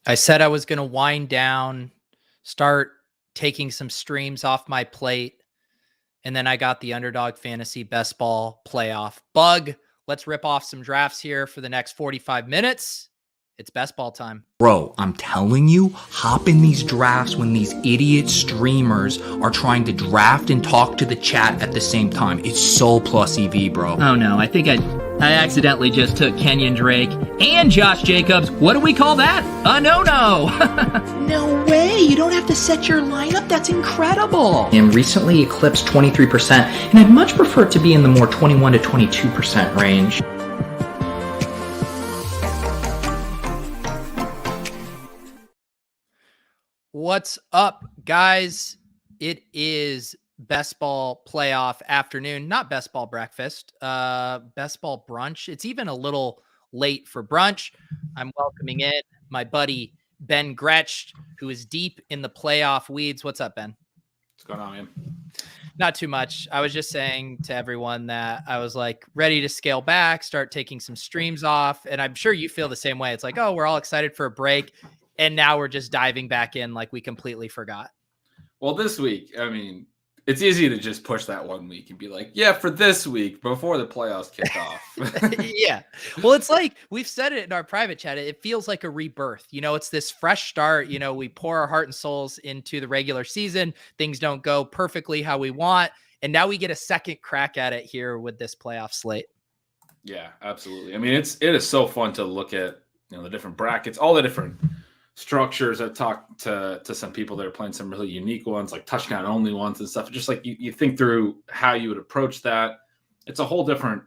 I said I was going to wind down, start taking some streams off my plate, and then I got the Underdog Fantasy Best Ball playoff bug. Let's rip off some drafts here for the next 45 minutes. It's best ball time. Bro, I'm telling you, hop in these drafts when these idiot streamers are trying to draft and talk to the chat at the same time. It's so plus EV, bro. Oh no, I think I accidentally just took Kenyon Drake and Josh Jacobs. What do we call that? A no-no. No way, you don't have to set your lineup. That's incredible. And recently eclipsed 23%, and I'd much prefer it to be in the more 21 to 22% range. What's up, guys? It is best ball playoff afternoon, not best ball breakfast, best ball brunch. It's even a little late for brunch. I'm welcoming in my buddy Ben Gretch, who is deep in the playoff weeds. What's up, Ben? What's going on, man? Not too much. I was just saying to everyone that I was like ready to scale back, start taking some streams off. And I'm sure you feel the same way. It's like, oh, we're all excited for a break. And now we're just diving back in like we completely forgot. Well, this week, I mean, it's easy to just push that 1 week and be like, yeah, for this week before the playoffs kick off. Yeah. Well, it's like we've said it in our private chat. It feels like a rebirth. You know, it's this fresh start. You know, we pour our heart and souls into the regular season. Things don't go perfectly how we want. And now we get a second crack at it here with this playoff slate. Yeah, absolutely. I mean, it is so fun to look at, the different brackets, all the different structures. I've talked to some people that are playing some really unique ones, like touchdown only ones and stuff. Just like you think through how you would approach that. It's a whole different,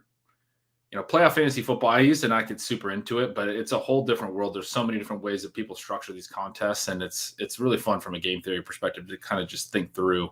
playoff fantasy football. I used to not get super into it, but it's a whole different world. There's so many different ways that people structure these contests, and it's really fun from a game theory perspective to kind of just think through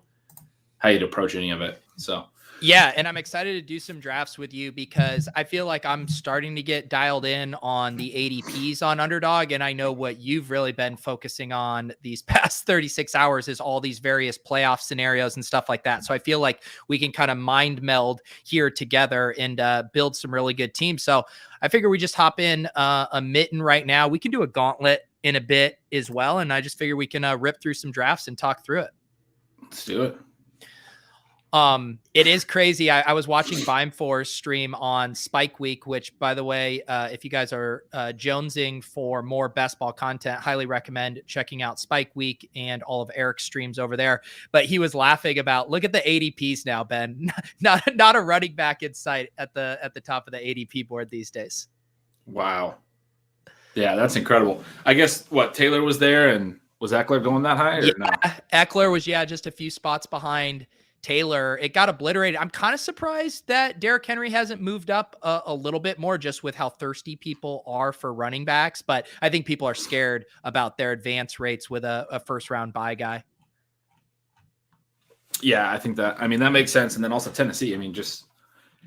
how you'd approach any of it. So yeah, and I'm excited to do some drafts with you because I feel like I'm starting to get dialed in on the ADPs on Underdog, and I know what you've really been focusing on these past 36 hours is all these various playoff scenarios and stuff like that. So I feel like we can kind of mind meld here together and build some really good teams. So I figure we just hop in a Mitten right now. We can do a Gauntlet in a bit as well, and I just figure we can rip through some drafts and talk through it. Let's do it. It is crazy. I was watching Vimefor's stream on Spike Week, which, by the way, if you guys are jonesing for more best ball content, highly recommend checking out Spike Week and all of Eric's streams over there. But he was laughing about, look at the ADPs now, Ben. Not a running back in sight at the top of the ADP board these days. Wow. Yeah, that's incredible. I guess Taylor was there, and was Eckler going that high? Or no? Eckler was just a few spots behind Taylor. It got obliterated. I'm kind of surprised that Derrick Henry hasn't moved up a little bit more, just with how thirsty people are for running backs. But I think people are scared about their advance rates with a first round bye guy. Yeah, I think that makes sense. And then also Tennessee, just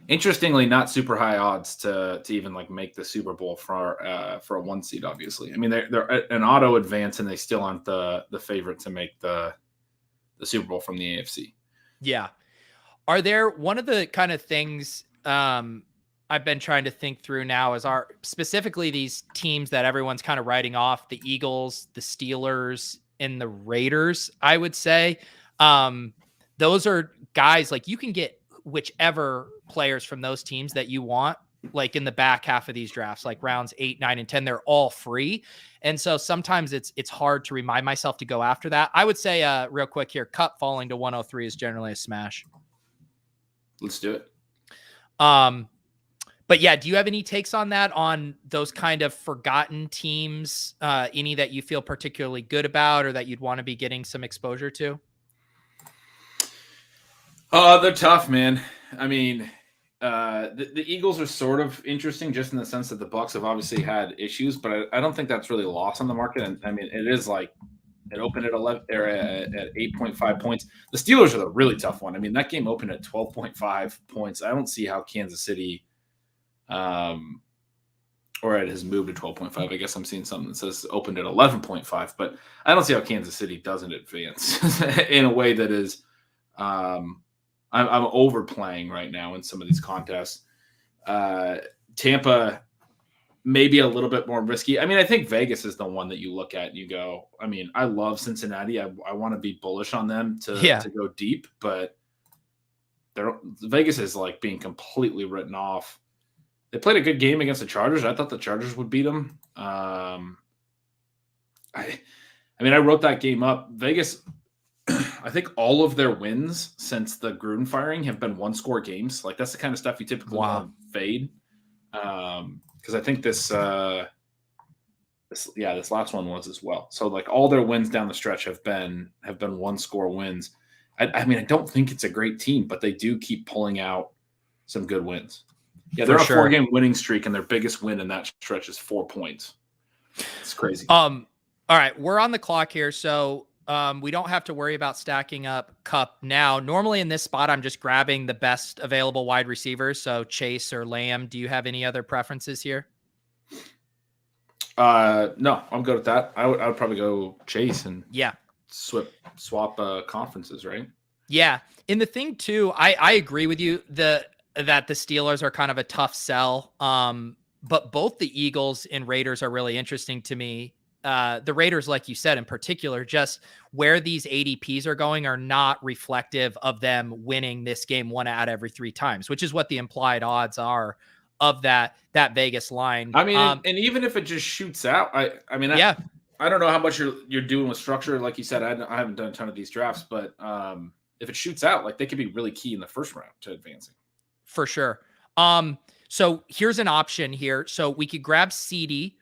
interestingly, not super high odds to even like make the Super Bowl for a 1 seed, obviously. They're an auto advance, and they still aren't the favorite to make the Super Bowl from the AFC. Yeah. Are there one of the kind of things I've been trying to think through now is specifically these teams that everyone's kind of writing off, the Eagles, the Steelers, and the Raiders, I would say. Those are guys like you can get whichever players from those teams that you want, like in the back half of these drafts, like rounds 8, 9, and 10, they're all free. And so sometimes it's hard to remind myself to go after that. I would say real quick here, Cup falling to 103 is generally a smash. Let's do it. But yeah, do you have any takes on that, on those kind of forgotten teams, any that you feel particularly good about or that you'd want to be getting some exposure to? They're tough, man. The Eagles are sort of interesting just in the sense that the Bucs have obviously had issues, but I don't think that's really lost on the market. And it is like it opened at 11 or at 8.5 points. The Steelers are the really tough one. That game opened at 12.5 points. I don't see how Kansas City, or it has moved to 12.5. I guess I'm seeing something that says opened at 11.5, but I don't see how Kansas City doesn't advance in a way that is, I'm overplaying right now in some of these contests. Tampa maybe a little bit more risky. I mean, I think Vegas is the one that you look at and you go, I mean, I love Cincinnati. I want to be bullish on them to go deep, but Vegas is like being completely written off. They played a good game against the Chargers. I thought the Chargers would beat them. I mean, I wrote that game up. Vegas, I think all of their wins since the Gruden firing have been one-score games. Like, that's the kind of stuff you typically want to fade. Because I think this last one was as well. So, like, all their wins down the stretch have been one-score wins. I mean, I don't think it's a great team, but they do keep pulling out some good wins. Yeah, they're on a 4-game winning streak, and their biggest win in that stretch is 4 points. It's crazy. All right, we're on the clock here, so we don't have to worry about stacking up Kupp now. Normally in this spot, I'm just grabbing the best available wide receivers, so Chase or Lamb. Do you have any other preferences here? No, I'm good with that. I would probably go Chase and swap conferences, right? Yeah, and the thing too, I agree with you that the Steelers are kind of a tough sell. But both the Eagles and Raiders are really interesting to me. The Raiders, like you said, in particular, just where these ADPs are going are not reflective of them winning this game 1 out of every 3 times, which is what the implied odds are of that Vegas line. I mean, and even if it just shoots out, I don't know how much you're doing with structure. Like you said, I haven't done a ton of these drafts, but if it shoots out, like, they could be really key in the first round to advancing. For sure. So here's an option here. So we could grab CD,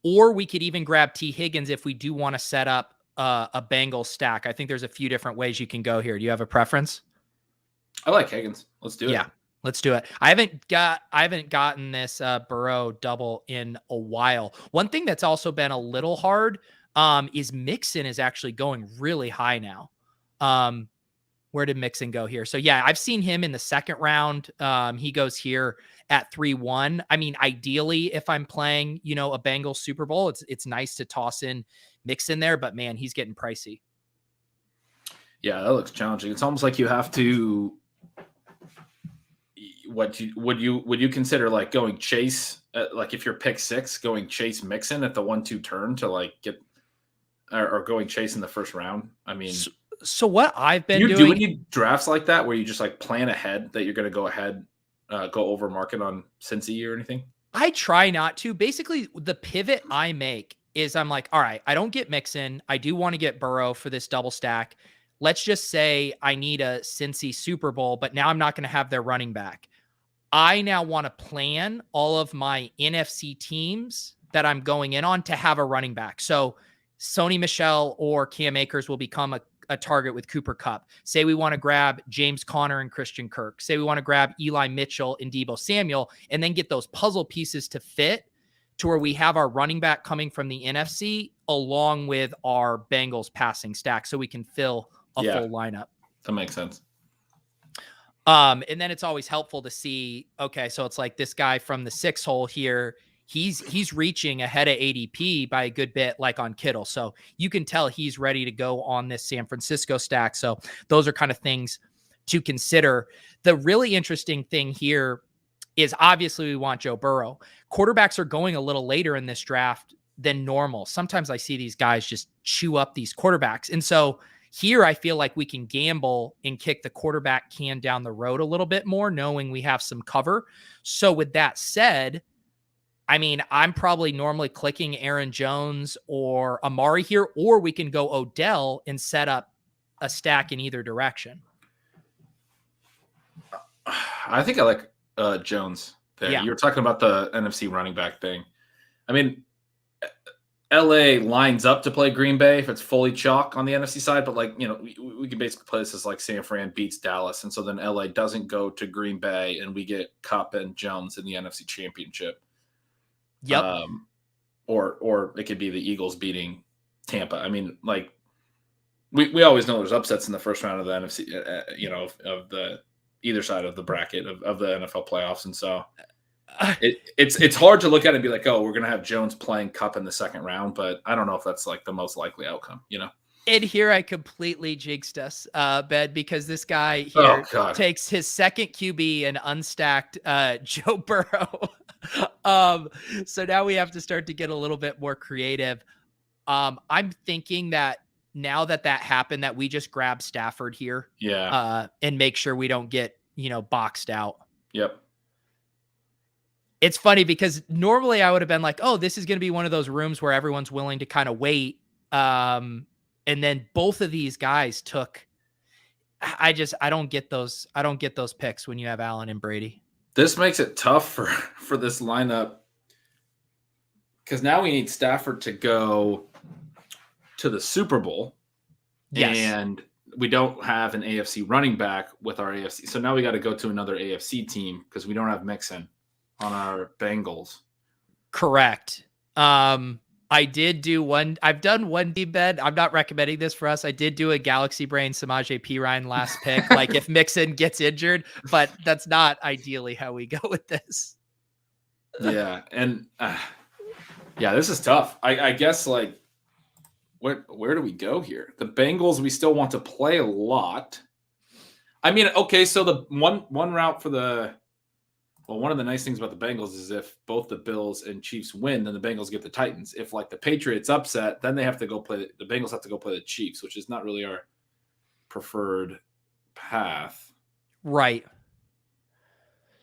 or we could even grab T. Higgins if we do want to set up a Bengals stack. I think there's a few different ways you can go here. Do you have a preference? I like Higgins. Let's do it. Yeah, let's do it. I haven't gotten this Burrow double in a while. One thing that's also been a little hard is Mixon is actually going really high now. Where did Mixon go here? So yeah, I've seen him in the second round. He goes here at 3-1. I mean, ideally, if I'm playing, a Bengals Super Bowl, it's nice to toss in Mixon there, but man, he's getting pricey. Yeah, that looks challenging. It's almost like you have to. Would you consider like going Chase? Like if you're pick 6, going Chase Mixon at the 1-2 turn to like get, or going Chase in the first round? I mean. So what I've been doing. Do any drafts like that where you just like plan ahead that you're going to go ahead, go over market on Cincy or anything? I try not to. Basically, the pivot I make is I'm like, all right, I don't get Mixon. I do want to get Burrow for this double stack. Let's just say I need a Cincy Super Bowl, but now I'm not going to have their running back. I now want to plan all of my NFC teams that I'm going in on to have a running back. So Sony Michel or Cam Akers will become a target with Cooper Kupp. Say we want to grab James Conner and Christian Kirk. Say we want to grab Eli Mitchell and Deebo Samuel, and then get those puzzle pieces to fit to where we have our running back coming from the NFC along with our Bengals passing stack so we can fill a full lineup. That makes sense. And then it's always helpful to see, okay, so it's like this guy from the 6 hole here, he's reaching ahead of ADP by a good bit, like on Kittle. So you can tell he's ready to go on this San Francisco stack. So those are kind of things to consider. The really interesting thing here is obviously we want Joe Burrow. Quarterbacks are going a little later in this draft than normal. Sometimes I see these guys just chew up these quarterbacks. And so here I feel like we can gamble and kick the quarterback can down the road a little bit more, knowing we have some cover. So with that said, I mean, I'm probably normally clicking Aaron Jones or Amari here, or we can go Odell and set up a stack in either direction. I think I like Jones there. Yeah. You were talking about the NFC running back thing. I mean, LA lines up to play Green Bay if it's fully chalk on the NFC side, but like, we can basically play this as like San Fran beats Dallas. And so then LA doesn't go to Green Bay and we get Kupp and Jones in the NFC Championship. Yep. Or it could be the Eagles beating Tampa. I mean, like we always know there's upsets in the first round of the NFC, of the either side of the bracket of the NFL playoffs. And so it's hard to look at it and be like, oh, we're going to have Jones playing Kupp in the second round, but I don't know if that's like the most likely outcome, And here I completely jinxed us, Ben, because this guy here takes his second QB and unstacked Joe Burrow. So now we have to start to get a little bit more creative. I'm thinking that now that happened, that we just grab Stafford here. Yeah. And make sure we don't get, boxed out. Yep. It's funny because normally I would have been like, oh, this is going to be one of those rooms where everyone's willing to kind of wait. And then both of these guys took, I don't get those. I don't get those picks when you have Allen and Brady. This makes it tough for this lineup because now we need Stafford to go to the Super Bowl. Yes. And we don't have an AFC running back with our AFC. So now we got to go to another AFC team because we don't have Mixon on our Bengals. Correct. I did do one. I've done one deep bed. I'm not recommending this for us. I did do a Galaxy Brain Samaje Perine last pick. Like if Mixon gets injured, but that's not ideally how we go with this. Yeah. And this is tough. I guess like where do we go here? The Bengals, we still want to play a lot. I mean, okay. So the one route for one of the nice things about the Bengals is if both the Bills and Chiefs win, then the Bengals get the Titans. If like the Patriots upset, then they have to go play the Bengals have to go play the Chiefs, which is not really our preferred path. Right.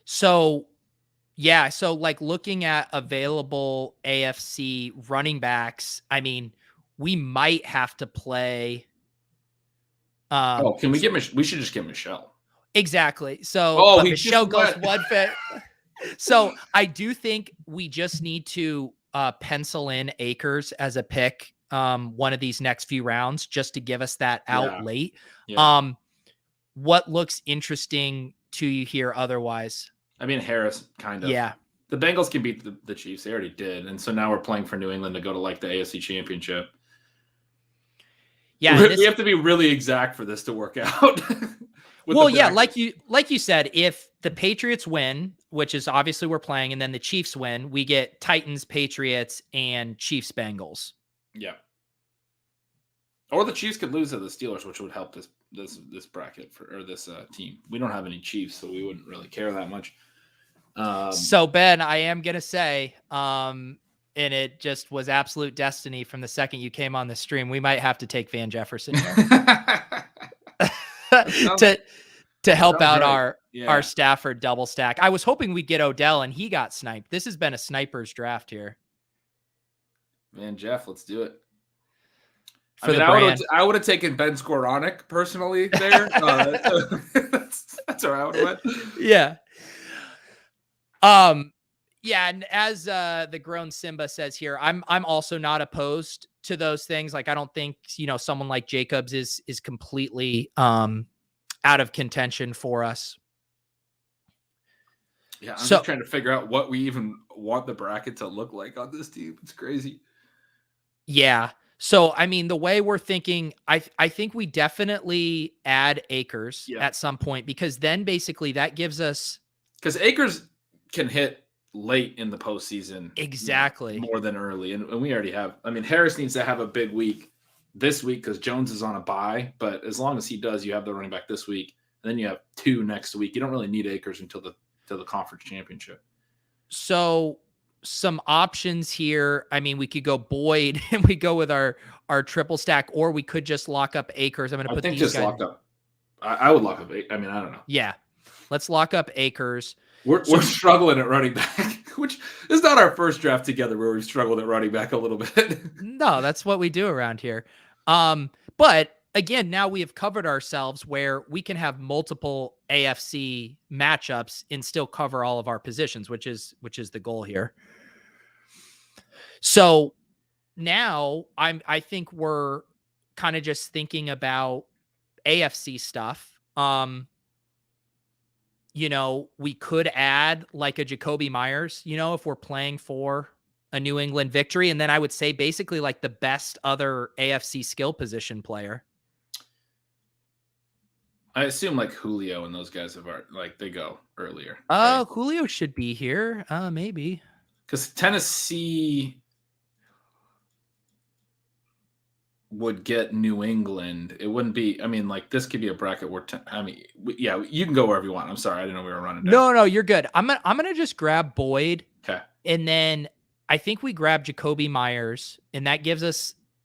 So, yeah. So like looking at available AFC running backs, I mean, we might have to play. Can we we should just get Michelle. Exactly. So Michelle goes one fit. So I do think we just need to pencil in Akers as a pick one of these next few rounds just to give us that out late. Yeah. What looks interesting to you here otherwise? I mean, Harris kind of. Yeah. The Bengals can beat the Chiefs. They already did. And so now we're playing for New England to go to like the AFC Championship. Yeah. We have to be really exact for this to work out. Well, yeah, like you said, if the Patriots win, which is obviously we're playing, and then the Chiefs win, we get Titans, Patriots, and Chiefs, Bengals. Yeah. Or the Chiefs could lose to the Steelers, which would help this bracket or this team. We don't have any Chiefs, so we wouldn't really care that much. So Ben, I am gonna say, and it just was absolute destiny from the second you came on the stream. We might have to take Van Jefferson here. to help out our Stafford double stack. I was hoping we'd get Odell and he got sniped. This has been a sniper's draft here. Man, Jeff, let's do it. I would have taken Ben Skowronek personally there. That's where I would have went. Yeah. Yeah, and as the grown Simba says here, I'm also not opposed to those things. Like I don't think, someone like Jacobs is completely out of contention for us. Yeah, I'm just trying to figure out what we even want the bracket to look like on this team. It's crazy. Yeah. So, I mean, the way we're thinking, I think we definitely add Akers at some point, because then basically that gives us... Because Akers can hit late in the postseason. Exactly. More than early. And we already have... I mean, Harris needs to have a big week this week because Jones is on a bye. But as long as he does, you have the running back this week. And then you have 2 next week. You don't really need Akers until the conference championship. So... some options here. I mean, we could go Boyd and we go with our triple stack, or we could just lock up Akers. I'm going to put these guys. Lock up. I would lock up. I mean, I don't know. Yeah. Let's lock up Akers. We're struggling at running back, which is not our first draft together where we've struggled at running back a little bit. No, that's what we do around here. But again, now we have covered ourselves where we can have multiple AFC matchups and still cover all of our positions, which is the goal here. So now I think we're kind of just thinking about AFC stuff. We could add like a Jacoby Myers, if we're playing for a New England victory. And then I would say basically like the best other AFC skill position player. I assume like Julio and those guys they go earlier. Right? Julio should be here. Maybe. Because Tennessee, would get New England. It wouldn't be. I mean, like this could be a bracket where. Yeah, you can go wherever you want. I'm sorry, I didn't know we were running down. No, you're good. I'm gonna just grab Boyd. Okay. And then I think we grab Jacoby Myers, and that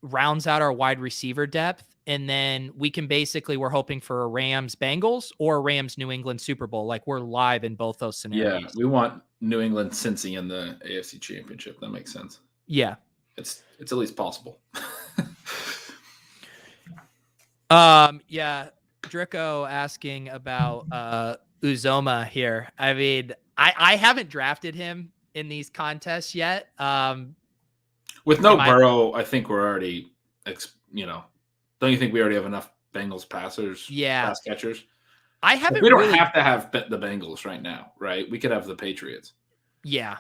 rounds out our wide receiver depth. And then we can we're hoping for a Rams Bengals or a Rams New England Super Bowl. Like we're live in both those scenarios. Yeah, we want New England Cincy in the AFC Championship. That makes sense. Yeah. It's at least possible. Yeah. Drico asking about Uzoma here. I mean, I haven't drafted him in these contests yet. With no Burrow, I think we're already, don't you think we already have enough Bengals passers? Yeah. Pass catchers? I haven't. We don't have to have the Bengals right now, right? We could have the Patriots. Yeah.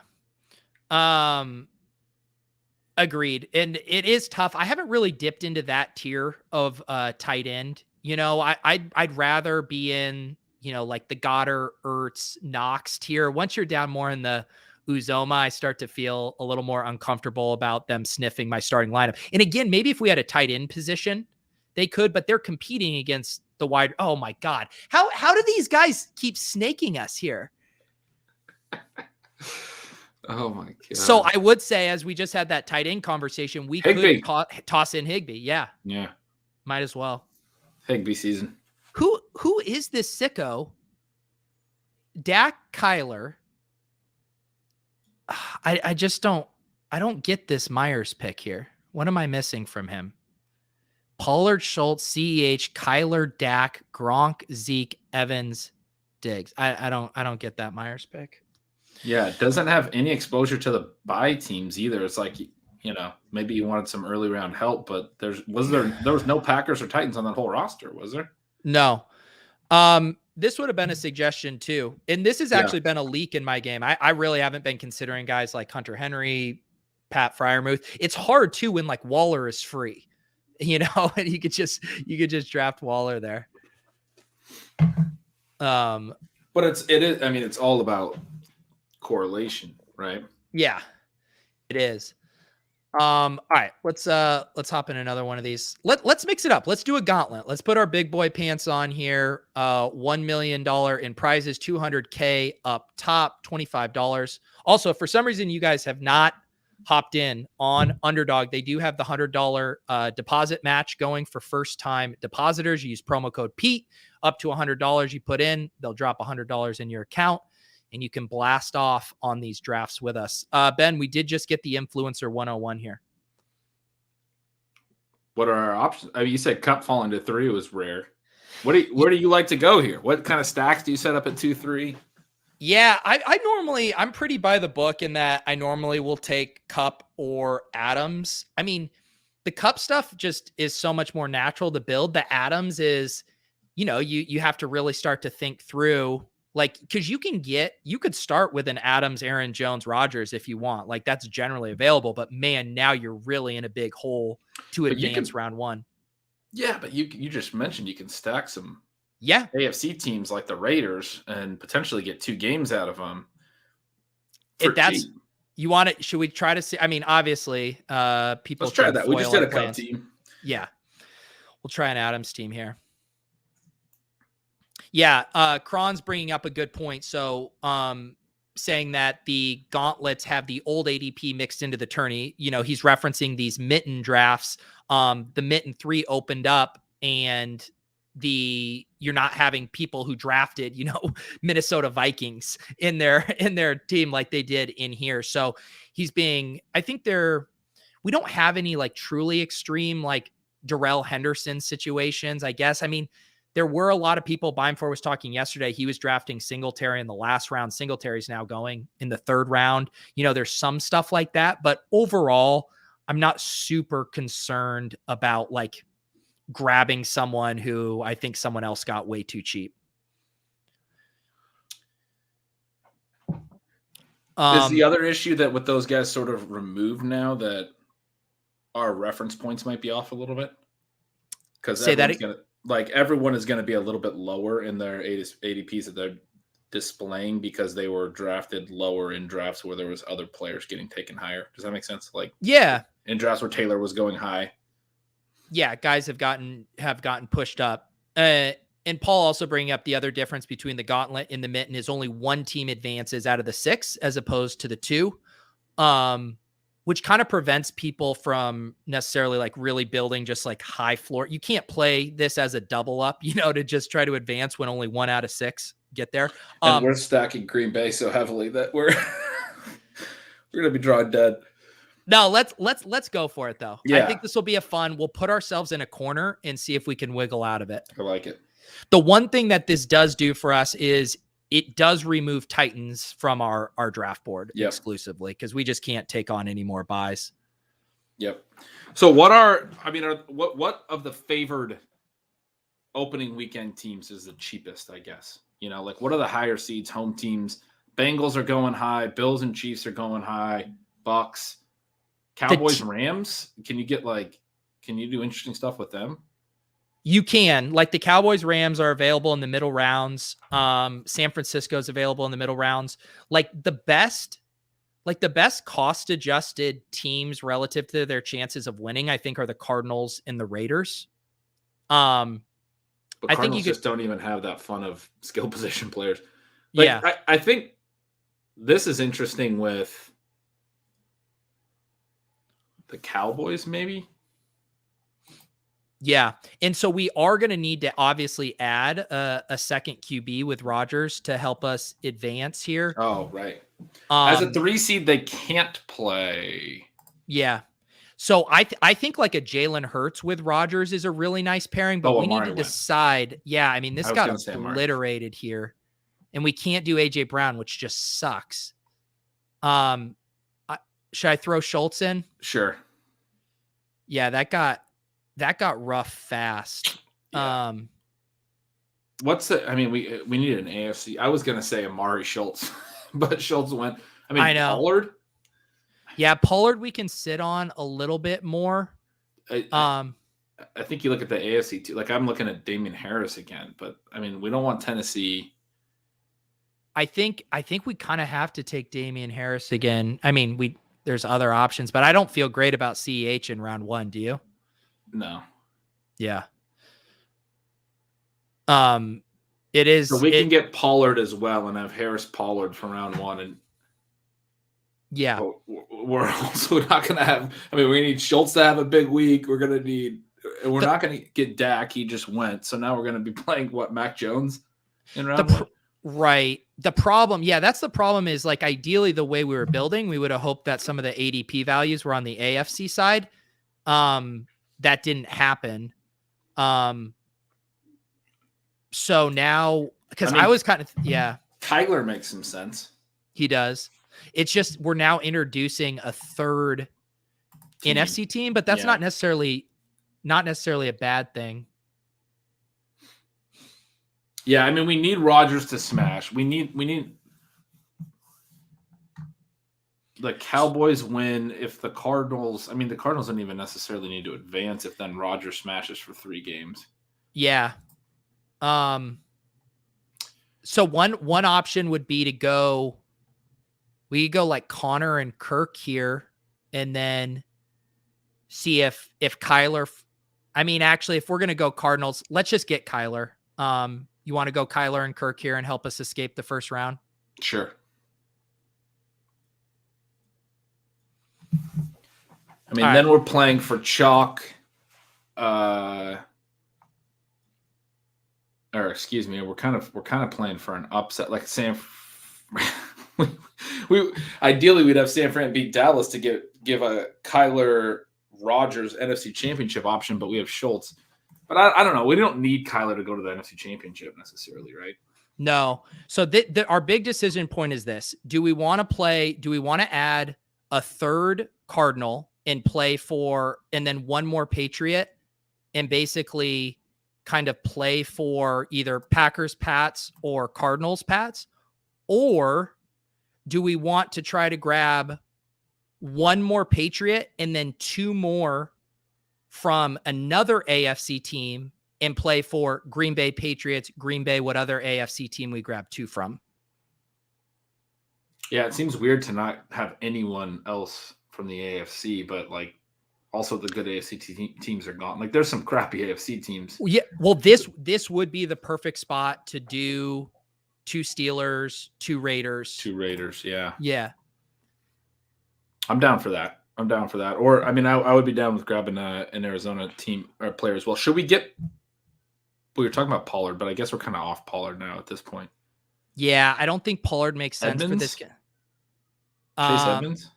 Agreed. And it is tough. I haven't really dipped into that tier of tight end. I'd rather be in, like the Goddard, Ertz, Knox tier. Once you're down more in the Uzoma, I start to feel a little more uncomfortable about them sniffing my starting lineup. And again, maybe if we had a tight end position, they could, but they're competing against the wide. Oh my God. How do these guys keep snaking us here? Oh my God. So I would say, as we just had that tight end conversation, we could toss in Higbee. Yeah. Yeah. Might as well. Higbee season. Who is this sicko? Dak Kyler. I don't get this Myers pick here. What am I missing from him? Pollard, Schultz, CEH, Kyler, Dak, Gronk, Zeke, Evans, Diggs. I don't get that Myers pick. Yeah, it doesn't have any exposure to the bye teams either. It's like, maybe you wanted some early round help, but there was no Packers or Titans on that whole roster, was there? No. This would have been a suggestion too. And this has actually been a leak in my game. I really haven't been considering guys like Hunter Henry, Pat Freiermuth. It's hard too when like Waller is free, and you could just draft Waller there. But it's all about correlation, right? Yeah, it is. All right, let's hop in another one of these. Let's mix it up. Let's do a gauntlet. Let's put our big boy pants on here. $1 million in prizes, $200K up top, $25. Also, if for some reason you guys have not hopped in on Underdog, they do have the $100 deposit match going for first time depositors. You use promo code Pete, up to $100 you put in, they'll drop $100 in your account. And you can blast off on these drafts with us. Ben, we did just get the Influencer 101 here. What are our options? I mean, you said Cup falling to 3 was rare. Where do you like to go here? What kind of stacks do you set up at 2-3? Yeah, I'm pretty by the book in that I normally will take Cup or Adams. I mean, the Cup stuff just is so much more natural to build. The Adams is, you have to really start to think through. Like, because you could start with an Adams, Aaron Jones, Rodgers if you want. Like, that's generally available. But man, now you're really in a big hole to advance round one. Yeah, but you just mentioned you can stack some AFC teams like the Raiders and potentially get 2 games out of them. You want it? Should we try to see? I mean, obviously, people. Let's try that. We just did a Cup team. Yeah, we'll try an Adams team here. Yeah, Kron's bringing up a good point. So, saying that the gauntlets have the old ADP mixed into the tourney. He's referencing these Mitten drafts. The Mitten 3 opened up, and you're not having people who drafted, Minnesota Vikings in their team like they did in here. So I think we don't have any like truly extreme like Darrell Henderson situations, I guess. I mean, there were a lot of people. Beinfor was talking yesterday. He was drafting Singletary in the last round. Singletary's now going in the 3rd round. There's some stuff like that. But overall, I'm not super concerned about like grabbing someone who I think someone else got way too cheap. Is the other issue that with those guys sort of removed now that our reference points might be off a little bit? Because everyone is going to be a little bit lower in their ADPs that they're displaying because they were drafted lower in drafts where there was other players getting taken higher. Does that make sense? Like, yeah, in drafts where Taylor was going high. Yeah, guys have gotten pushed up. And Paul also bringing up the other difference between the Gauntlet and the Mitten is only one team advances out of the 6 as opposed to the 2. Which kind of prevents people from necessarily like really building just like high floor. You can't play this as a double up, to just try to advance when only 1 out of 6 get there. And we're stacking Green Bay so heavily that we're going to be drawing dead. No, let's go for it though. Yeah. I think this will be a fun. We'll put ourselves in a corner and see if we can wiggle out of it. I like it. The one thing that this does do for us is it does remove Titans from our draft board exclusively because we just can't take on any more buys. Yep. So what of the favored opening weekend teams is the cheapest, I guess? Like what are the higher seeds, home teams? Bengals are going high. Bills and Chiefs are going high. Bucks, Cowboys, Rams. Can you do interesting stuff with them? You can. Like the Cowboys, Rams are available in the middle rounds. San Francisco is available in the middle rounds. Like the best cost adjusted teams relative to their chances of winning, I think, are the Cardinals and the Raiders. But I think you just don't even have that fun of skill position players. I think this is interesting with the Cowboys, maybe. Yeah. And so we are going to need to obviously add a second QB with Rodgers to help us advance here. Oh, right. As a 3 seed, they can't play. Yeah. So I think like a Jalen Hurts with Rodgers is a really nice pairing, but we need to decide. Yeah. I mean, this got obliterated here and we can't do AJ Brown, which just sucks. Should I throw Schultz in? Sure. Yeah. That got rough fast. Yeah. We need an AFC. I was going to say Amari Schultz, but Schultz went. I know. Pollard? Yeah, Pollard we can sit on a little bit more. I think you look at the AFC too. Like I'm looking at Damian Harris again, but we don't want Tennessee. I think we kind of have to take Damian Harris again. There's other options, but I don't feel great about CEH in round 1. Do you? No. Yeah. It is. So we can get Pollard as well and have Harris Pollard for round 1. And yeah, we're also not going to have. We need Schultz to have a big week. We're going to need. We're not going to get Dak. He just went. So now we're going to be playing Mac Jones in round 1. Right. The problem, that's the problem is like ideally the way we were building, we would have hoped that some of the ADP values were on the AFC side. That didn't happen. So now, because I was kind of, Kyler makes some sense. He does. It's just, we're now introducing a third NFC team, but that's not necessarily a bad thing. Yeah. We need Rodgers to smash. We need the Cowboys win if the Cardinals, the Cardinals don't even necessarily need to advance if then Rodgers smashes for 3 games. Yeah. So one option would be to go, we go like Connor and Kirk here and then see if Kyler, actually, if we're going to go Cardinals, let's just get Kyler. You want to go Kyler and Kirk here and help us escape the first round? Sure. Then we're playing for chalk. Or excuse me, we're kind of playing for an upset, like we ideally we'd have San Fran beat Dallas to give a Kyler Rodgers NFC Championship option, but we have Schultz. But I don't know. We don't need Kyler to go to the NFC Championship necessarily, right? No. So our big decision point is this: do we want to add a third Cardinal and play for, and then one more Patriot, and basically kind of play for either Packers Pats or Cardinals Pats? Or do we want to try to grab one more Patriot and then 2 more from another AFC team and play for Green Bay Patriots, Green Bay, what other AFC team we grab 2 from? Yeah, it seems weird to not have anyone else from the AFC, but like also the good AFC teams are gone. Like there's some crappy AFC teams. Yeah. Well, this would be the perfect spot to do 2 Steelers, 2 Raiders. 2 Raiders. Yeah. Yeah. I'm down for that. Or, I mean, I would be down with grabbing an Arizona team or player as well. Should we get, we were talking about Pollard, but I guess we're kind of off Pollard now at this point. Yeah. I don't think Pollard makes sense for this game. Chase Edmonds?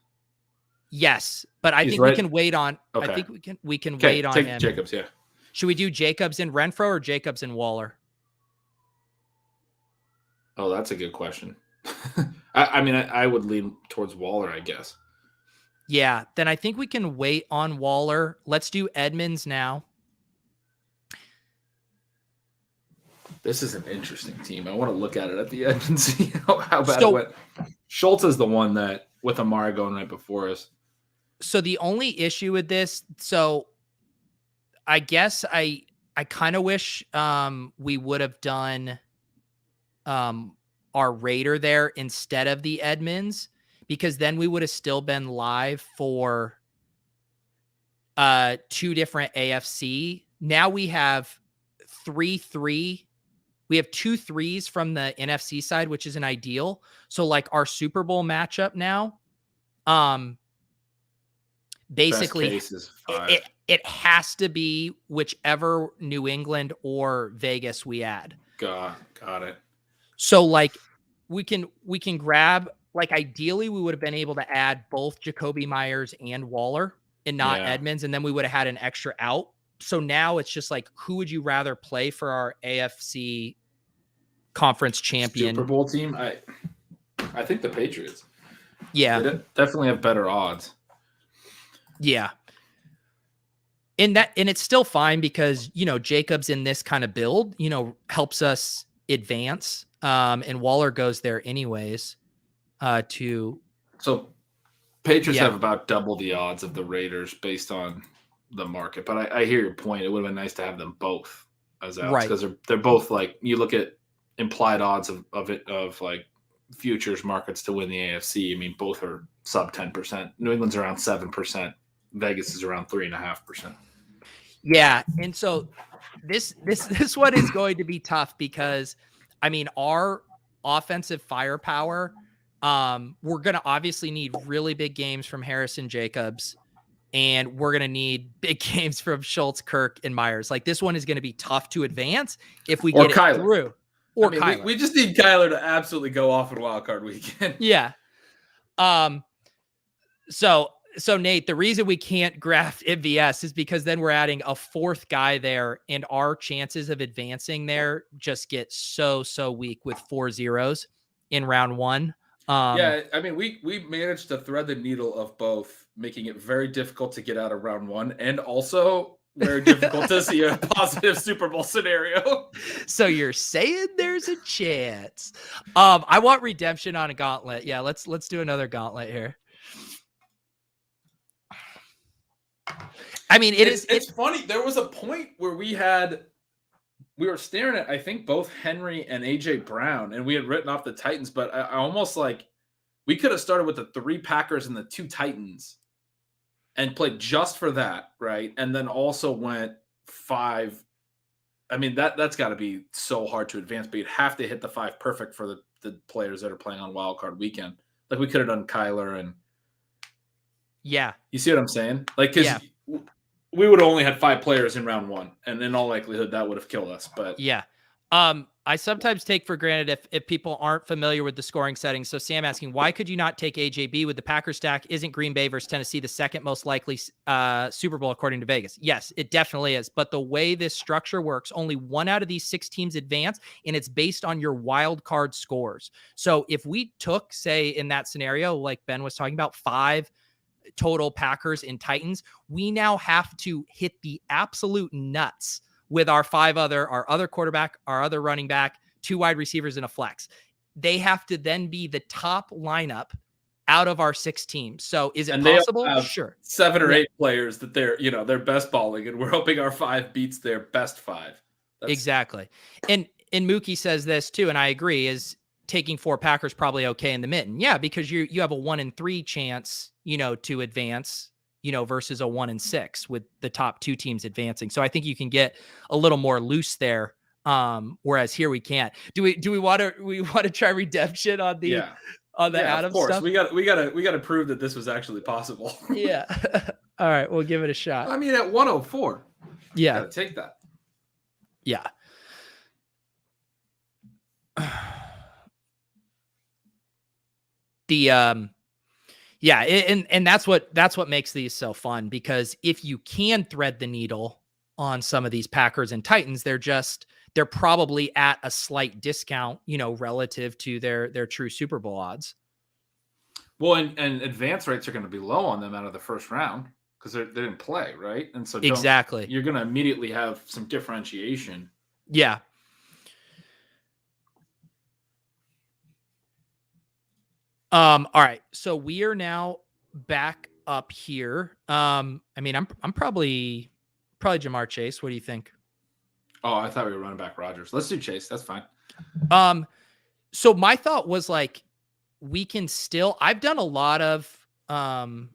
Yes, but I think right. we can wait on. Okay. I think we can wait on him. Jacobs, yeah. Should we do Jacobs and Renfro or Jacobs and Waller? Oh, that's a good question. I mean, I would lean towards Waller, I guess. Yeah, then I think we can wait on Waller. Let's do Edmonds now. This is an interesting team. I want to look at it at the end and see how bad it went. Schultz is the one that, with Amari going right before us. So the only issue with this, so I guess I kind of wish we would have done our Raider there instead of the Edmonds, because then we would have still been live for 2 different AFC. Now we have 3-3. We have 2 3s from the NFC side, which is an ideal. So like our Super Bowl matchup now, basically Best case is 5. it has to be whichever New England or Vegas we add. Got it. So like we can grab, like ideally we would have been able to add both Jacoby Myers and Waller and not Edmonds, and then we would have had an extra out. So now it's just like, who would you rather play for our AFC conference champion Super Bowl team? I think the Patriots. Yeah. They definitely have better odds. Yeah. And it's still fine because, Jacobs in this kind of build, helps us advance. And Waller goes there anyways, So Patriots have about double the odds of the Raiders based on the market, but I hear your point. It would have been nice to have them both as outs, because they're both, like, you look at implied odds of like futures markets to win the AFC. I mean, both are sub 10%. New England's around 7%. Vegas is around 3.5%. Yeah, and so this one is going to be tough because, I mean, our offensive firepower, we're going to obviously need really big games from Harrison Jacobs. And we're going to need big games from Schultz, Kirk, and Myers. Like, this one is going to be tough to advance if we get it through. Or Kyler. We just need Kyler to absolutely go off in Wild Card Weekend. Yeah. So Nate, the reason we can't graft MVS is because then we're adding a 4th guy there, and our chances of advancing there just get so weak with 4 zeros in round 1. Yeah, I mean, we managed to thread the needle of both, making it very difficult to get out of round 1 and also very difficult to see a positive Super Bowl scenario. So you're saying there's a chance. I want redemption on a gauntlet. Yeah, let's do another gauntlet here. I mean, it's funny. There was a point where we were staring at, I think, both Henry and AJ Brown, and we had written off the Titans, but I almost like we could have started with the 3 Packers and the 2 Titans and played just for that, right? And then also went 5. I mean, that's got to be so hard to advance, but you'd have to hit the 5 perfect for the players that are playing on Wild Card Weekend. Like, we could have done Kyler and yeah. You see what I'm saying? Like, because we would have only had 5 players in round 1, and in all likelihood that would have killed us. But yeah. I sometimes take for granted if people aren't familiar with the scoring settings. So Sam asking, why could you not take AJB with the Packers stack? Isn't Green Bay versus Tennessee the second most likely Super Bowl according to Vegas? Yes, it definitely is. But the way this structure works, only 1 out of these 6 teams advance, and it's based on your wild card scores. So if we took, say, in that scenario, like Ben was talking about, 5 total Packers and Titans, we now have to hit the absolute nuts with our other quarterback, our other running back, 2 wide receivers, and a flex. They have to then be the top lineup out of our 6 teams. So is it possible? Sure. 7 or 8 players that they're best balling, and we're hoping our 5 beats their best 5. Exactly. And Mookie says this too, and I agree, is taking 4 Packers probably okay in the Mitten. Yeah, because you have a 1 in 3 chance, to advance versus a 1 and 6 with the top 2 teams advancing. So I think you can get a little more loose there. Whereas here we can't. Do we want to try redemption on the Adams of course. stuff? We got to prove that this was actually possible. Yeah. All right, we'll give it a shot. I mean, at 104. Yeah. Gotta take that. Yeah. And that's what makes these so fun, because if you can thread the needle on some of these Packers and Titans, they're probably at a slight discount, relative to their true Super Bowl odds. Well, and advance rates are going to be low on them out of the first round because they didn't play, right? And so exactly, you're going to immediately have some differentiation. Yeah. All right. So we are now back up here. I mean, I'm probably Jamar Chase. What do you think? Oh, I thought we were running back Rodgers. Let's do Chase. That's fine. So my thought was like, we can still, I've done a lot of Adams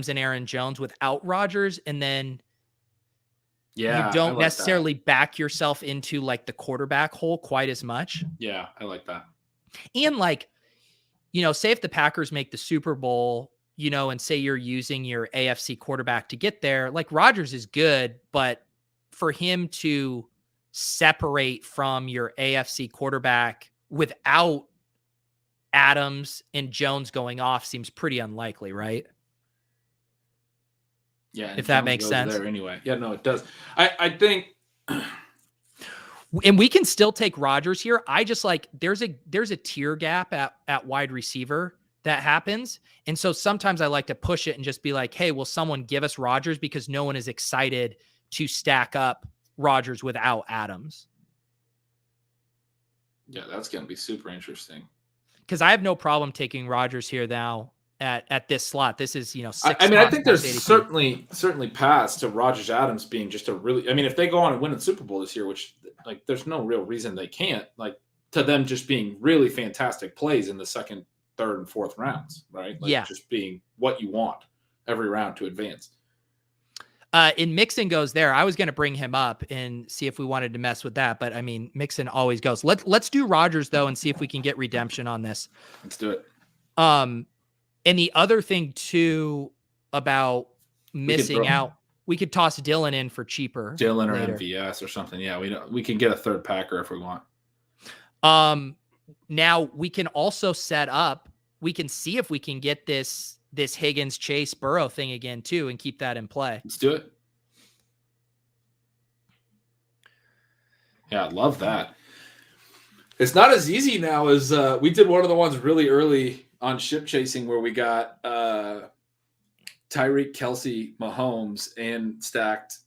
and Aaron Jones without Rodgers, and then you don't necessarily back yourself into like the quarterback hole quite as much. Yeah, I like that. And like, say if the Packers make the Super Bowl, and say you're using your AFC quarterback to get there, like Rodgers is good, but for him to separate from your AFC quarterback without Adams and Jones going off seems pretty unlikely, right? Yeah. If that makes sense. There anyway. Yeah, no, it does. I think. And we can still take Rodgers here. I just like, there's a tier gap at wide receiver that happens. And so sometimes I like to push it and just be like, hey, will someone give us Rodgers? Because no one is excited to stack up Rodgers without Adams. Yeah, that's going to be super interesting. Because I have no problem taking Rodgers here now at this slot. This is, 6 I mean, I think there's ADP. certainly paths to Rodgers Adams being just a really, I mean, if they go on and win the Super Bowl this year, which like there's no real reason they can't, like to them just being really fantastic plays in the second, third, and fourth rounds, right? Like just being what you want every round to advance. And Mixon goes there. I was going to bring him up and see if we wanted to mess with that, but I mean, Mixon always goes. Let's do Rodgers though and see if we can get redemption on this. Let's do it. And the other thing too about missing out, we could toss Dylan in for cheaper. Dylan or MVS or something. Yeah, we can get a third Packer if we want. Now we can also set up. We can see if we can get this Higgins, Chase, Burrow thing again too, and keep that in play. Let's do it. Yeah, I love that. It's not as easy now as we did one of the ones really early on ship chasing where we got Tyreek, Kelsey, Mahomes, and stacked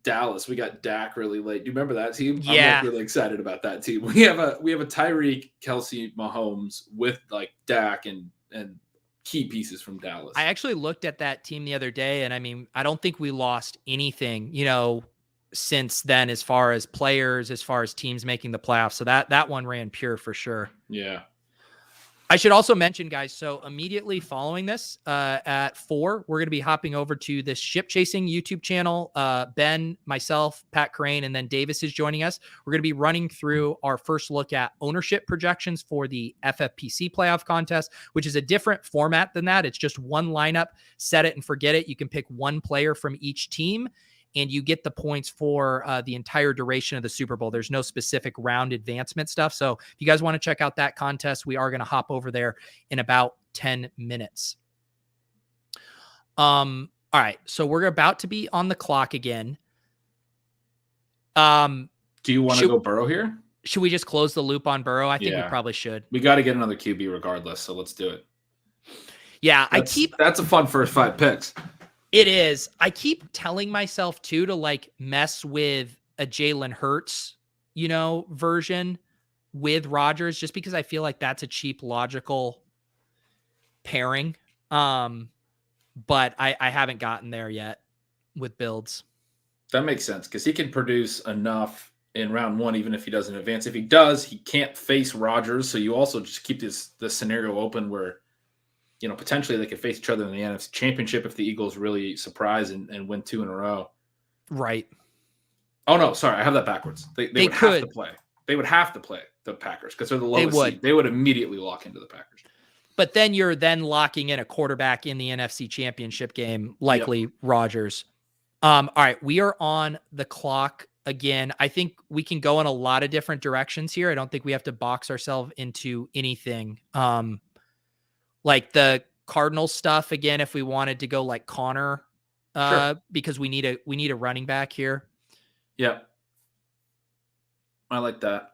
Dallas. We got Dak really late. Do you remember that team? Yeah. I'm really excited about that team. We have a Tyreek, Kelsey, Mahomes with like Dak and key pieces from Dallas. I actually looked at that team the other day, and I mean, I don't think we lost anything, since then, as far as players, as far as teams making the playoffs. So that one ran pure for sure. Yeah. I should also mention, guys, so immediately following this at 4, we're going to be hopping over to this ship chasing YouTube channel. Ben, myself, Pat Crane, and then Davis is joining us. We're going to be running through our first look at ownership projections for the FFPC playoff contest, which is a different format than that. It's just one lineup, set it and forget it. You can pick one player from each team, and you get the points for the entire duration of the Super Bowl. There's no specific round advancement stuff. So if you guys want to check out that contest, we are going to hop over there in about 10 minutes. All right. So we're about to be on the clock again. Do you want to go Burrow here? Should we just close the loop on Burrow? I think we probably should. We got to get another QB regardless. So let's do it. Yeah. That's a fun first 5 picks. It is. I keep telling myself too to like mess with a Jalen Hurts, version with Rodgers, just because I feel like that's a cheap, logical pairing. But I haven't gotten there yet with builds. That makes sense because he can produce enough in round 1, even if he doesn't advance. If he does, he can't face Rodgers. So you also just keep this scenario open where potentially they could face each other in the NFC Championship if the Eagles really surprise and win 2 in a row. Right. Oh, no, sorry. I have that backwards. They would have to play. They would have to play the Packers because they're the lowest seed. They would immediately lock into the Packers. But then you're locking in a quarterback in the NFC Championship game, likely Rodgers. All right, we are on the clock again. I think we can go in a lot of different directions here. I don't think we have to box ourselves into anything. Like the Cardinals stuff again, if we wanted to go like Connor, because we need a running back here. Yeah, I like that.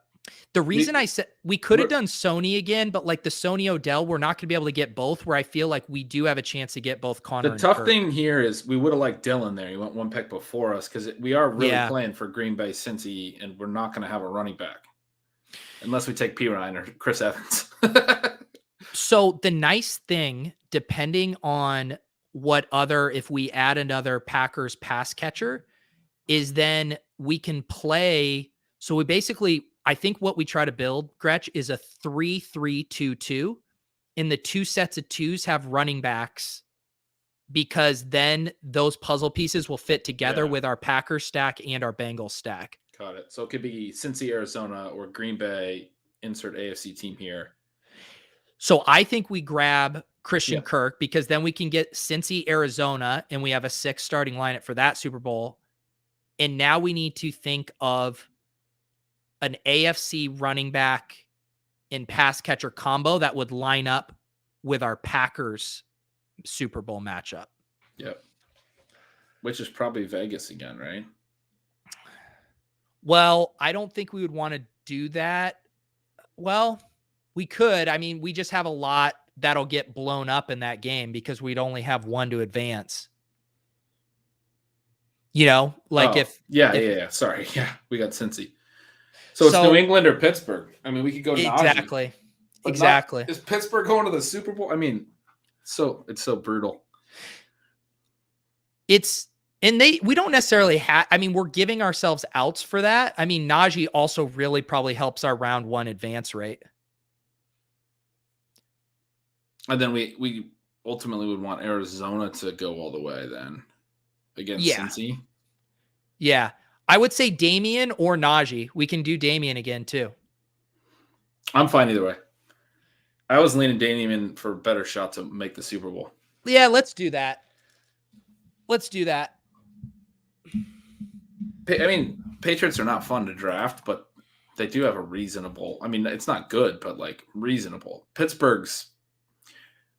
The reason I said we could have done Sony again, but like the Sony Odell, we're not going to be able to get both. Where I feel like we do have a chance to get both Connor. The tough thing here is we would have liked Dylan there. He went 1 pick before us because we are really playing for Green Bay, Cincy, and we're not going to have a running back unless we take P. Ryan or Chris Evans. So the nice thing, depending on if we add another Packers pass catcher, is then we can play. So we basically, I think what we try to build, Gretch, is a 3-3-2-2. And the 2 sets of 2s have running backs because then those puzzle pieces will fit together with our Packers stack and our Bengals stack. Got it. So it could be Cincy, Arizona, or Green Bay, insert AFC team here. So I think we grab Christian Kirk because then we can get Cincy, Arizona, and we have a 6 starting lineup for that Super Bowl. And now we need to think of an AFC running back and pass catcher combo that would line up with our Packers Super Bowl matchup. Yep. Which is probably Vegas again, right? Well, I don't think we would want to do that. Well, we could. I mean, we just have a lot that'll get blown up in that game because we'd only have 1 to advance. If Sorry. Yeah, we got Cincy. So it's New England or Pittsburgh. I mean, we could go Najee. Exactly. Is Pittsburgh going to the Super Bowl? I mean, it's so brutal. We don't necessarily have, I mean, we're giving ourselves outs for that. I mean, Najee also really probably helps our round 1 advance rate. And then we ultimately would want Arizona to go all the way then against Cincy. Yeah. I would say Damian or Najee. We can do Damian again too. I'm fine either way. I was leaning Damian for a better shot to make the Super Bowl. Yeah, let's do that. I mean, Patriots are not fun to draft, but they do have a reasonable. I mean, it's not good, but like reasonable. Pittsburgh's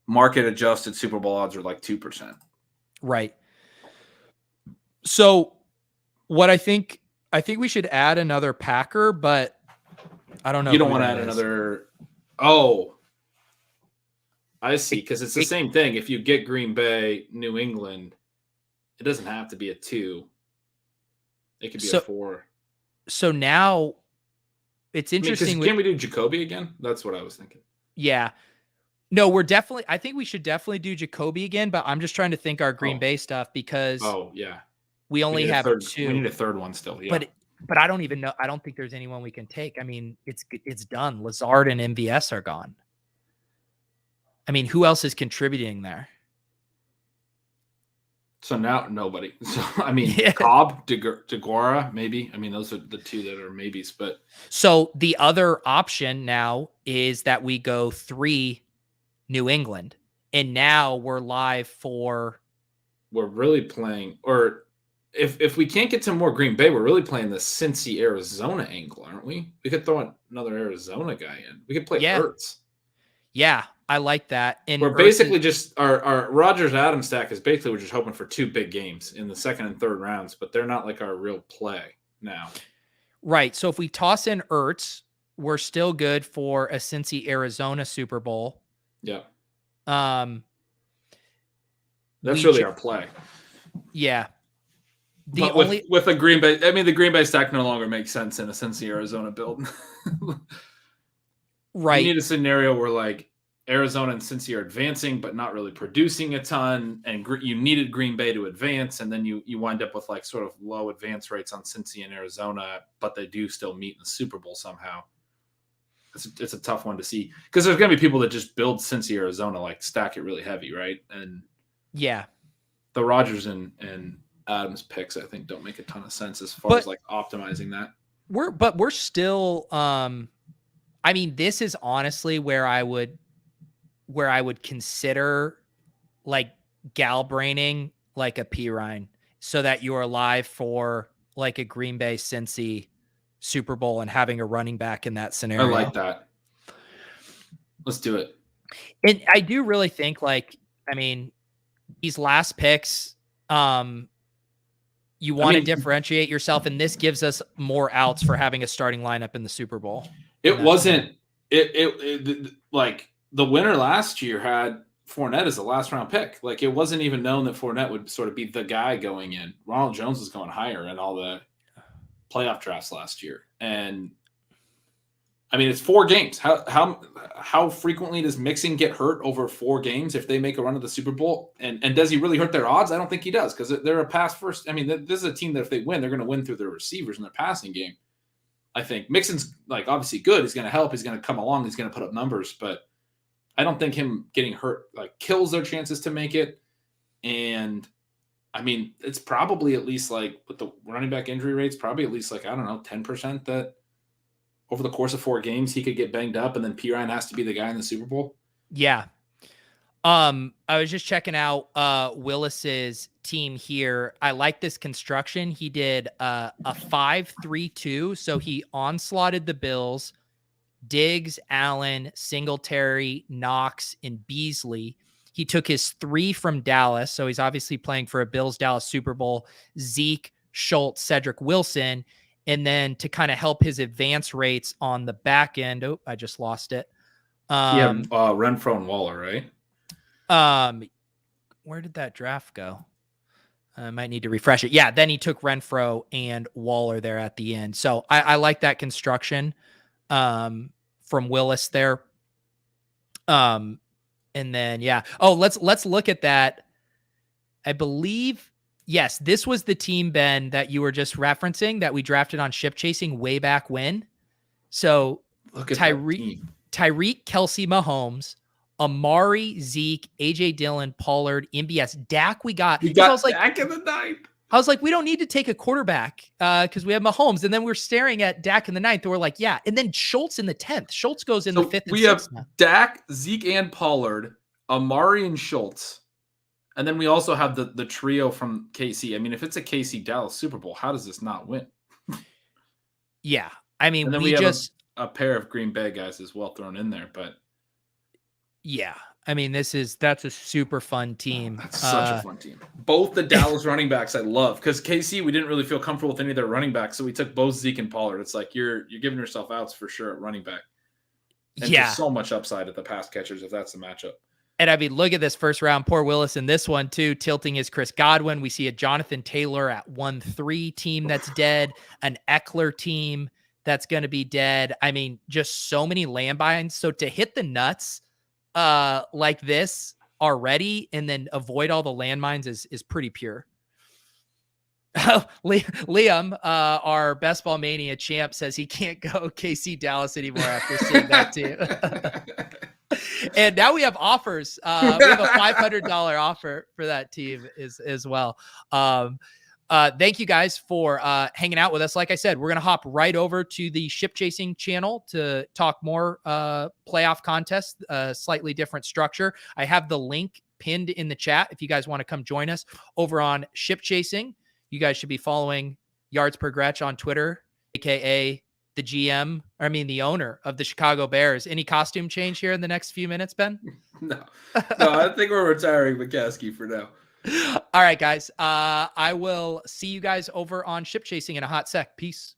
market adjusted Super Bowl odds are like 2%. Right. So what I think we should add another Packer, but I don't know. You don't want to add another. Oh, I see. Because it's the same thing. If you get Green Bay, New England, it doesn't have to be a 2. It could be a 4. So now it's interesting. Can we do Jacoby again? That's what I was thinking. Yeah. No, I think we should definitely do Jacoby again, but I'm just trying to think our Green Bay stuff because we only have 2. We need a third one still. Yeah. But I don't even know. I don't think there's anyone we can take. I mean, it's done. Lazard and MVS are gone. I mean, who else is contributing there? So now nobody. So I mean, Cobb, DeGuara, maybe. I mean, those are the 2 that are maybes. But so the other option now is that we go 3 New England, and now we're live for. We're really playing, or if we can't get to more Green Bay, we're really playing the Cincy Arizona angle, aren't we? We could throw another Arizona guy in. We could play Ertz. Yeah, I like that. And we're basically just our Rodgers Adams stack is basically we're just hoping for 2 big games in the 2nd and 3rd rounds, but they're not like our real play now. Right. So if we toss in Ertz, we're still good for a Cincy Arizona Super Bowl. Yeah. That's really our play. Yeah. With the Green Bay, I mean, the Green Bay stack no longer makes sense in a Cincy Arizona build. Right. You need a scenario where like Arizona and Cincy are advancing, but not really producing a ton. And you needed Green Bay to advance. And then you wind up with like sort of low advance rates on Cincy and Arizona, but they do still meet in the Super Bowl somehow. it's a tough one to see because there's going to be people that just build Cincy, Arizona, like stack it really heavy, right? And yeah, the Rodgers and Adams picks, I think, don't make a ton of sense as far as like optimizing that. We're still, I mean, this is honestly where I would consider like Galbraining like a Pirine so that you're alive for like a Green Bay Cincy Super Bowl and having a running back in that scenario. I like that. Let's do it. And I do really think like, I mean, these last picks, you want to differentiate yourself, and this gives us more outs for having a starting lineup in the Super Bowl. It wasn't it like the winner last year had Fournette as a last round pick. Like it wasn't even known that Fournette would sort of be the guy going in. Ronald Jones was going higher in all the playoff drafts last year. And I mean, it's 4 games. How frequently does Mixon get hurt over 4 games if they make a run to the Super Bowl? And does he really hurt their odds? I don't think he does because they're a pass first. I mean, this is a team that if they win, they're going to win through their receivers in their passing game. I think Mixon's like obviously good. He's going to help. He's going to come along. He's going to put up numbers, but I don't think him getting hurt like kills their chances to make it. And I mean, it's probably at least like with the running back injury rates, probably at least like, I don't know, 10% that over the course of 4 games, he could get banged up and then Pirine has to be the guy in the Super Bowl. Yeah. I was just checking out Willis's team here. I like this construction. He did a 5-3-2. So he onslaughted the Bills, Diggs, Allen, Singletary, Knox, and Beasley. He took his 3 from Dallas. So he's obviously playing for a Bills-Dallas Super Bowl. Zeke, Schultz, Cedric Wilson. And then to kind of help his advance rates on the back end. Oh, I just lost it. Renfro and Waller, right? Where did that draft go? I might need to refresh it. Yeah, then he took Renfro and Waller there at the end. So I like that construction from Willis there. And then yeah. Oh, let's look at that. I believe yes, this was the team, Ben, that you were just referencing that we drafted on Ship Chasing way back when. So look at Tyreek, Kelsey, Mahomes, Amari, Zeke, AJ Dillon, Pollard, MBS, Dak. We got Dak in the 9th. I was like, we don't need to take a quarterback because we have Mahomes. And then we're staring at Dak in the 9th. And we're like, yeah. And then Schultz in the 10th. Schultz goes in the 5th. And we have now. Dak, Zeke, and Pollard, Amari, and Schultz. And then we also have the trio from KC. I mean, if it's a KC Dallas Super Bowl, how does this not win? Yeah. I mean, and then we have a pair of Green Bay guys as well thrown in there. But yeah, I mean, that's a super fun team. That's such a fun team. Both the Dallas running backs I love because KC, we didn't really feel comfortable with any of their running backs. So we took both Zeke and Pollard. It's like you're giving yourself outs for sure at running back. And yeah. There's so much upside at the pass catchers if that's the matchup. And I mean, look at this first round. Poor Willis in this one, too. Tilting is Chris Godwin. We see a Jonathan Taylor at 1-3 team that's dead, an Eckler team that's going to be dead. I mean, just so many landmines. So to hit the nuts like this already and then avoid all the landmines is pretty pure. Liam, our Best Ball Mania champ, says he can't go KC Dallas anymore after seeing that too. And now we have offers. We have a $500 offer for that team as well. Thank you guys for hanging out with us. Like I said, we're going to hop right over to the Ship Chasing channel to talk more playoff contests, slightly different structure. I have the link pinned in the chat if you guys want to come join us over on Ship Chasing. You guys should be following Yards Per Gretch on Twitter, aka the owner of the Chicago Bears. Any costume change here in the next few minutes, Ben? No, I think we're retiring McCaskey for now. All right, guys. I will see you guys over on Ship Chasing in a hot sec. Peace.